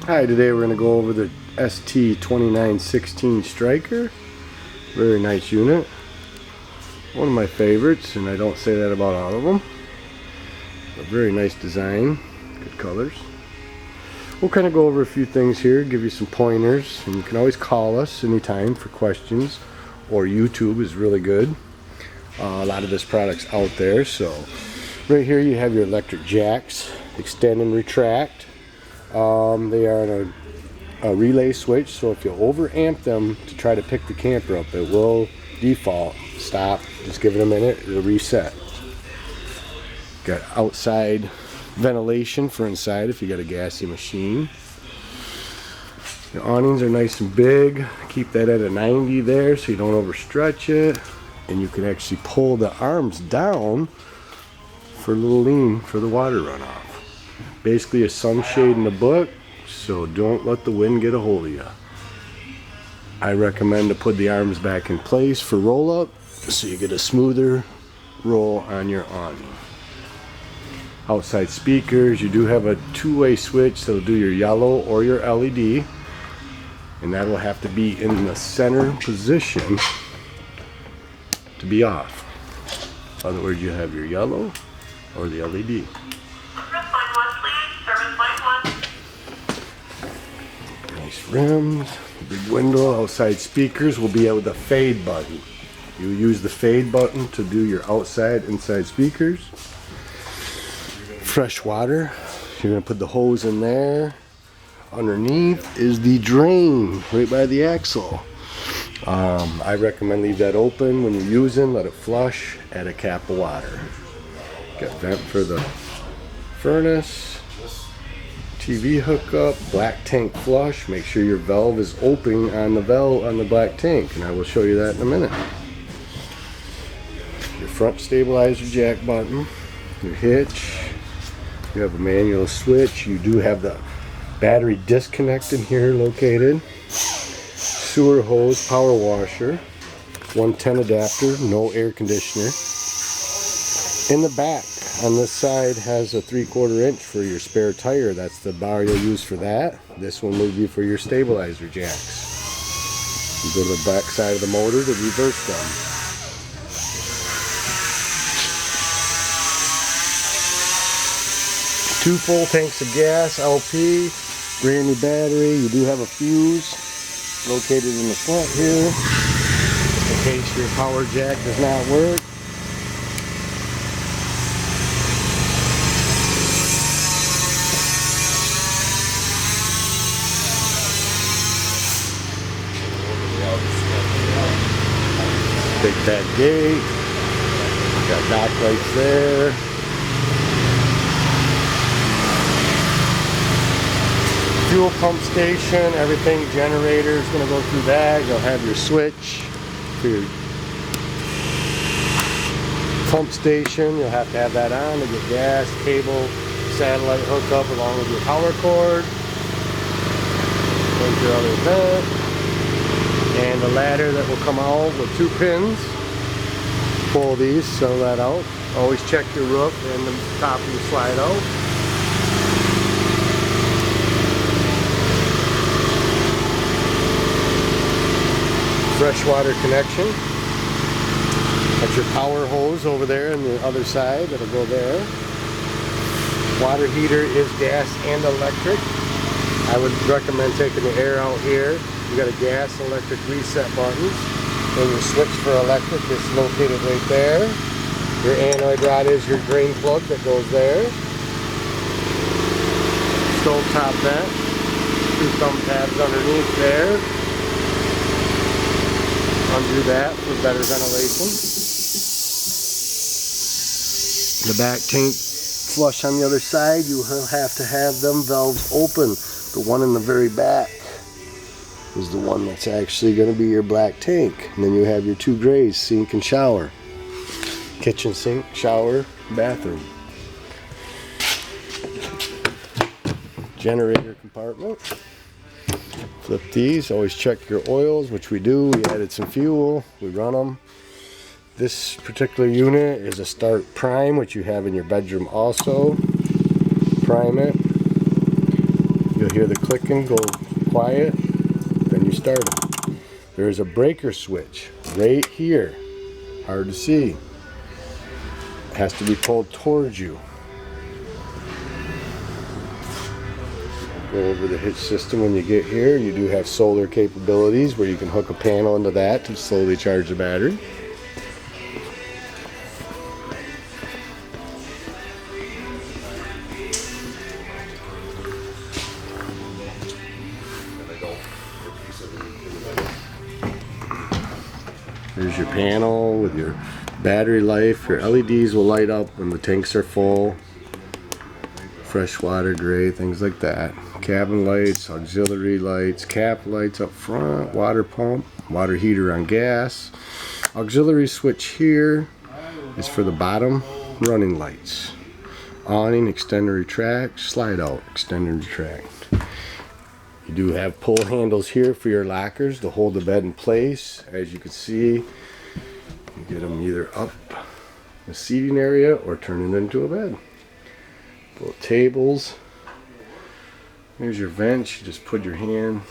Hi, today we're going to go over the ST2916 Stryker. Very nice unit. One of my favorites, and I don't say that about all of them. A very nice design, good colors. We'll kind of go over a few things here, give you some pointers, and you can always call us anytime for questions, or YouTube is really good. A lot of this product's out there, so right here you have your electric jacks, extend and retract. They are on a relay switch, so if you overamp them to try to pick the camper up, it will default stop. Just give it a minute, it'll reset. Got outside ventilation for inside if you got a gassy machine. The awnings are nice and big. Keep that at a 90 there so you don't overstretch it. And you can actually pull the arms down for a little lean for the water runoff. Basically a sunshade in the book, so don't let the wind get a hold of you. I recommend to put the arms back in place for roll up so you get a smoother roll on your awning. Outside speakers, you do have a two-way switch that'll do your yellow or your LED, and that will have to be in the center position to be off. In other words, you have your yellow or the LED. Nice rims, big window. Outside speakers will be with the fade button. You use the fade button to do your outside, inside speakers. Fresh water, you're going to put the hose in there. Underneath is the drain right by the axle. I recommend leave that open when you're using, let it flush, add a cap of water. Got vent for the furnace. TV hookup, black tank flush. Make sure your valve is open on the valve on the black tank, and I will show you that in a minute. Your front stabilizer jack button, your hitch. You have a manual switch. You do have the battery disconnect in here located. Sewer hose, power washer, 110 adapter, no air conditioner. In the back on this side has a 3/4 inch for your spare tire. That's the bar you'll use for that. This one will be for your stabilizer jacks. You go to the back side of the motor to reverse them. Two full tanks of gas, LP, brand new battery. You do have a fuse located in the front here, in case your power jack does not work. Big fat gate, got dock lights there. Fuel pump station, everything, generator is going to go through that. You'll have your switch for your pump station. You'll have to have that on to get gas, cable, satellite hookup along with your power cord. There's your other vent. And the ladder that will come out with 2 pins. Pull these, settle that out. Always check your roof and the top of the slide out. Freshwater connection. That's your power hose over there on the other side. That'll go there. Water heater is gas and electric. I would recommend taking the air out here. You got a gas and electric reset buttons. And your switch for electric is located right there. Your anoid rod is your drain plug that goes there. Stove top vent. 2 thumb tabs underneath there. Undo that for better ventilation. The back tank flush on the other side, you will have to have them valves open. The one in the very back is the one that's actually going to be your black tank. And then you have your 2 grays, sink and shower. Kitchen sink, shower, bathroom. Generator compartment. Flip these, always check your oils, which we do. We added some fuel, we run them. This particular unit is a start prime, which you have in your bedroom also. Prime it. You'll you hear the clicking go quiet, then you start them. There's a breaker switch right here. Hard to see. It has to be pulled towards you. Go over the hitch system when you get here. You do have solar capabilities where you can hook a panel into that to slowly charge the battery. There's your panel with your battery life. Your LEDs will light up when the tanks are full. Freshwater, gray, things like that. Cabin lights, auxiliary lights, cap lights up front, water pump, water heater on gas. Auxiliary switch here is for the bottom running lights. Awning, extend and retract, slide out, extend and retract. You do have pull handles here for your lockers to hold the bed in place. As you can see, you get them either up the seating area or turn it into a bed. Little tables. Here's your vents. You just put your hand,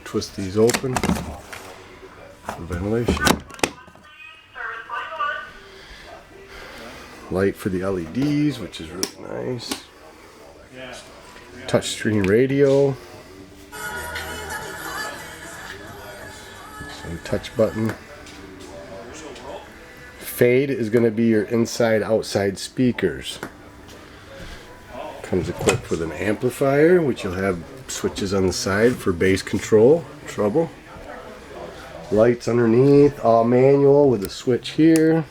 twist these open for ventilation. Light for the LEDs, which is really nice. Touchscreen radio. Some touch button. Fade is going to be your inside-outside speakers. Comes equipped with an amplifier, which you'll have switches on the side for bass control, treble. Lights underneath, all manual with a switch here.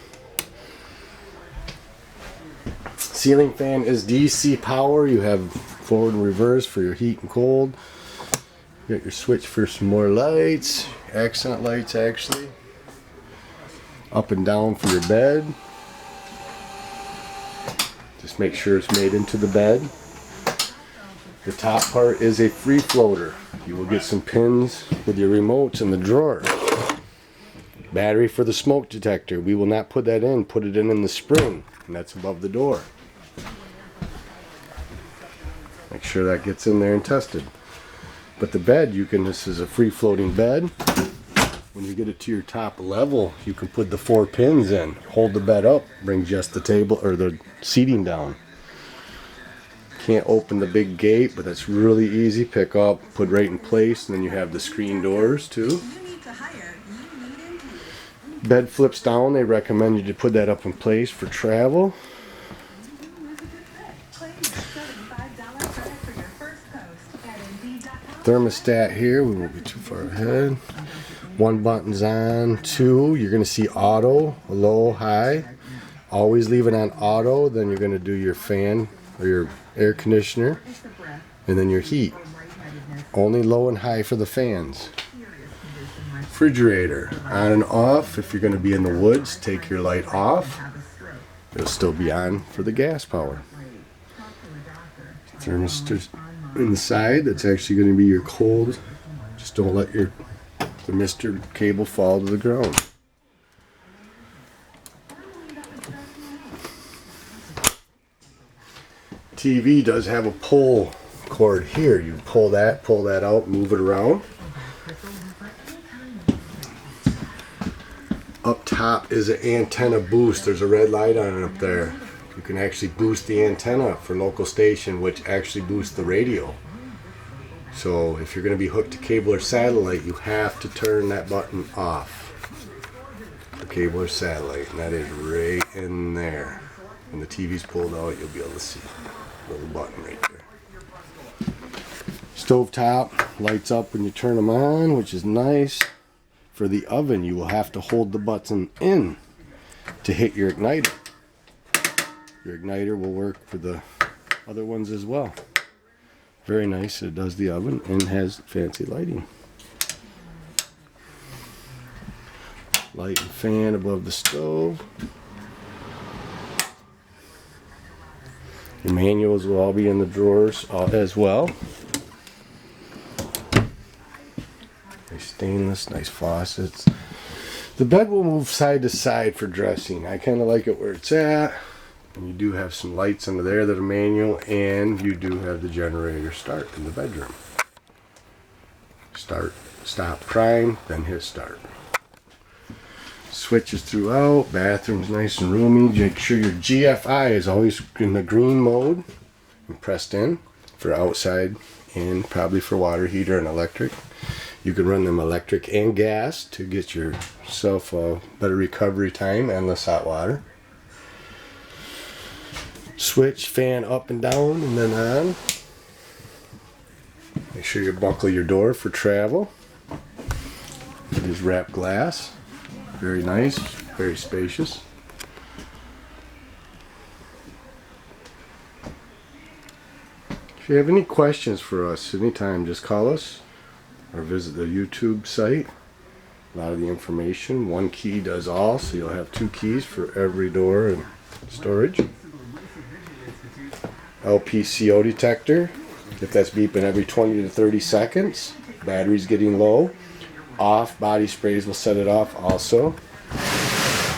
Ceiling fan is DC power. You have forward and reverse for your heat and cold. You got your switch for some more lights, accent lights actually. Up and down for your bed. Just make sure it's made into the bed. The top part is a free floater. You will get some pins with your remotes in the drawer. Battery for the smoke detector. We will not put that in. Put it in the spring, and that's above the door. Make sure that gets in there and tested. But the bed, this is a free floating bed. When you get it to your top level, you can put the 4 pins in. Hold the bed up, bring just the table or the seating down. Can't open the big gate, but that's really easy. Pick up, put right in place, and then you have the screen doors too. Bed flips down. They recommend you to put that up in place for travel. Thermostat here. We won't be too far ahead. 1 button's on. 2, you're going to see auto, low, high. Always leave it on auto. Then you're going to do your fan or your air conditioner, and then your heat. Only low and high for the fans. Refrigerator on and off. If you're going to be in the woods, take your light off. It'll still be on for the gas power. Thermostat inside. That's actually going to be your cold. Just don't let your thermistor cable fall to the ground. TV does have a pull cord here. You pull that out, move it around. Up top is an antenna boost. There's a red light on it up there. You can actually boost the antenna for local station, which actually boosts the radio. So if you're going to be hooked to cable or satellite, you have to turn that button off. The cable or satellite, and that is right in there. When the TV's pulled out, you'll be able to see the little button right there. Stovetop lights up when you turn them on, which is nice. For the oven, you will have to hold the button in to hit your igniter. Your igniter will work for the other ones as well. Very nice. It does the oven and has fancy lighting. Light and fan above the stove. Your manuals will all be in the drawers as well. Nice stainless, nice faucets. The bed will move side to side for dressing. I kind of like it where it's at. And you do have some lights under there that are manual, and you do have the generator start in the bedroom. Start, stop prime, then hit start. Switches throughout, bathroom's nice and roomy. Make sure your GFI is always in the green mode and pressed in for outside and probably for water heater and electric. You can run them electric and gas to get yourself a better recovery time, endless hot water. Switch fan up and down and then on. Make sure you buckle your door for travel. It is wrapped glass. Very nice, very spacious. If you have any questions for us anytime, just call us or visit the YouTube site. A lot of the information, one key does all, so you'll have 2 keys for every door and storage. LPCO detector, if that's beeping every 20 to 30 seconds, battery's getting low. Off, body sprays will set it off also.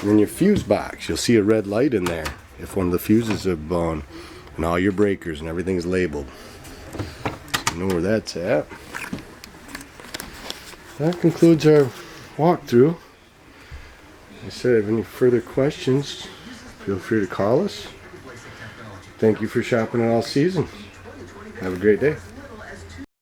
And then your fuse box, you'll see a red light in there if one of the fuses are blown, and all your breakers and everything's labeled. So you know where that's at. That concludes our walkthrough. Like I said, if you have any further questions, feel free to call us. Thank you for shopping at All Seasons. Have a great day.